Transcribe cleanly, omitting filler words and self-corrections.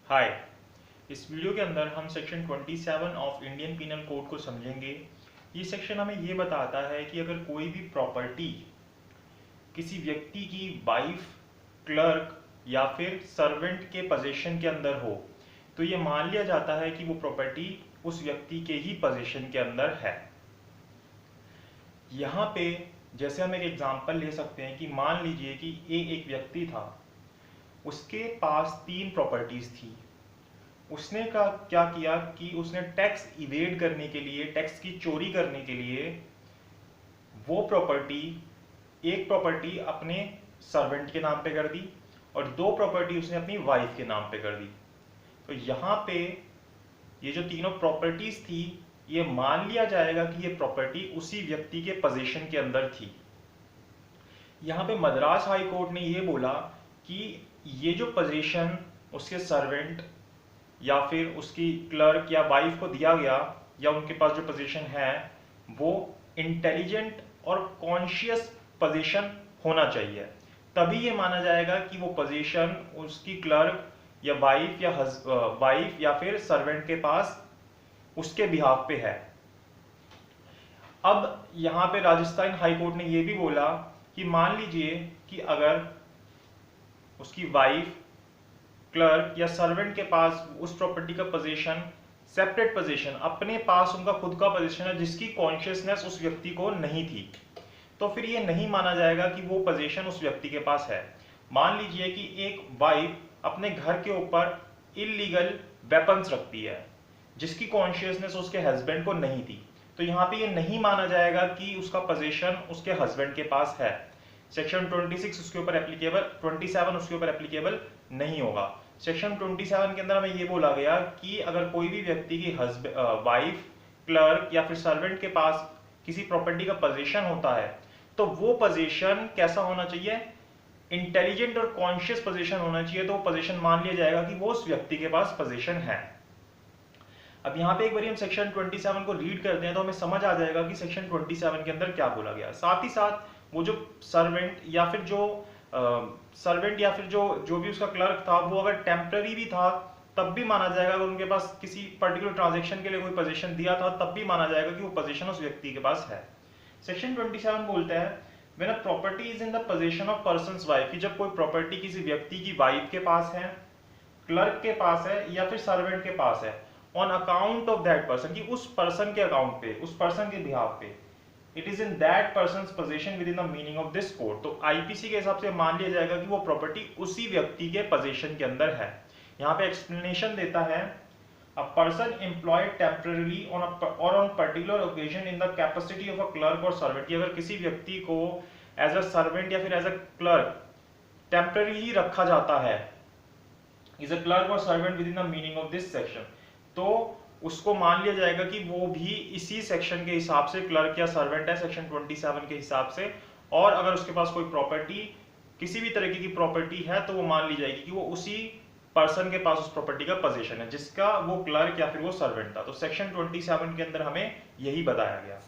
हाय। इस वीडियो के अंदर हम section 27 of Indian penal code को समझेंगे। ये सेक्शन हमें ये बताता है कि अगर कोई भी प्रॉपर्टी किसी व्यक्ति की वाइफ, क्लर्क या फिर सर्वेंट के पोजीशन के अंदर हो तो ये मान लिया जाता है कि वो प्रॉपर्टी उस व्यक्ति के ही पोजीशन के अंदर है। यहाँ पे जैसे हम एक एग्जांपल ले सकते हैं कि मान लीजिए कि ए एक व्यक्ति था, उसके पास 3 प्रॉपर्टीज थी। उसने का क्या किया कि उसने टैक्स इवेड करने के लिए, टैक्स की चोरी करने के लिए वो प्रॉपर्टी, एक प्रॉपर्टी अपने सर्वेंट के नाम पे कर दी और 2 प्रॉपर्टी उसने अपनी वाइफ के नाम पे कर दी। तो यहाँ पे ये जो तीनों प्रॉपर्टीज थी, ये मान लिया जाएगा कि ये प्रॉपर्टी उसी व्यक्ति के पोजीशन के अंदर थी। यहाँ पे मद्रास हाई कोर्ट ने ये बोला कि ये जो पोजीशन उसके सर्वेंट या फिर उसकी क्लर्क या वाइफ को दिया गया या उनके पास जो पोजीशन है वो इंटेलिजेंट और कॉन्शियस पोजीशन होना चाहिए, तभी ये माना जाएगा कि वो पोजीशन उसकी क्लर्क या वाइफ या फिर सर्वेंट के पास उसके बिहाफ पे है। अब यहाँ पे राजस्थान हाई कोर्ट ने ये भी बोला कि मान लीजिए कि अगर उसकी वाइफ, क्लर्क या सर्वेंट के पास उस प्रॉपर्टी का पोजीशन, सेपरेट पोजीशन, अपने पास उनका खुद का पोजीशन है जिसकी कॉन्शियसनेस उस व्यक्ति को नहीं थी, तो फिर ये नहीं माना जाएगा कि वो पोजीशन उस व्यक्ति के पास है। मान लीजिए कि एक वाइफ अपने घर के ऊपर इलीगल वेपन्स रखती है जिसकी कॉन्शियसनेस उसके हस्बैंड को नहीं थी, तो यहाँ पे ये नहीं माना जाएगा कि उसका पोजीशन उसके हस्बैंड के पास है। सेक्शन 26 उसके ऊपर एप्लीकेबल, 27 उसके ऊपर एप्लीकेबल नहीं होगा। सेक्शन 27 के अंदर हमें ये बोला गया कि अगर कोई भी व्यक्ति की वाइफ, क्लर्क या फिर सर्वेंट के पास किसी प्रॉपर्टी का पोजीशन होता है तो वो पोजीशन कैसा होना चाहिए, इंटेलिजेंट और कॉन्शियस पोजीशन होना चाहिए। तो वो पोजीशन मान लिया जाएगा कि वो उस व्यक्ति के पास पोजीशन है। अब यहाँ पे एक बार हम सेक्शन 27 को रीड करते हैं तो हमें समझ आ जाएगा कि सेक्शन 27 के अंदर क्या बोला गया। साथ ही साथ वो जो सर्वेंट या फिर जो भी उसका क्लर्क था वो अगर टेम्पररी भी था तब भी माना जाएगा। अगर उनके पास किसी पर्टिकुलर ट्रांजेक्शन के लिए कोई पोजीशन दिया था तब भी माना जाएगा कि वो पोजीशन उस व्यक्ति के पास है। सेक्शन 27 बोलते हैं when a property is in the position of persons wife, कि जब कोई प्रॉपर्टी किसी व्यक्ति की वाइफ के पास है, क्लर्क के पास है या फिर सर्वेंट के पास है, on account of that person, कि उस पर्सन के अकाउंट पे, उस पर्सन के बिहाफ पे, it is in that persons position with in the meaning of this code, तो आईपीसी के हिसाब से मान लिया जाएगा कि वो प्रॉपर्टी उसी व्यक्ति के पोजीशन के अंदर है। यहाँ पे एक्सप्लेनेशन देता है, a person employed temporarily on or on particular occasion in the capacity of a clerk or servant, कि अगर किसी व्यक्ति को एज अ सर्वेंट या फिर एज अ क्लर्क टेम्पररी रखा जाता है, is a clerk or servant with in the meaning of this section, तो उसको मान लिया जाएगा कि वो भी इसी सेक्शन के हिसाब से क्लर्क या सर्वेंट है, सेक्शन 27 के हिसाब से। और अगर उसके पास कोई प्रॉपर्टी, किसी भी तरीके की प्रॉपर्टी है तो वो मान ली जाएगी कि वो उसी पर्सन के पास उस प्रॉपर्टी का पोजीशन है जिसका वो क्लर्क या फिर वो सर्वेंट था। तो सेक्शन 27 के अंदर हमें यही बताया गया।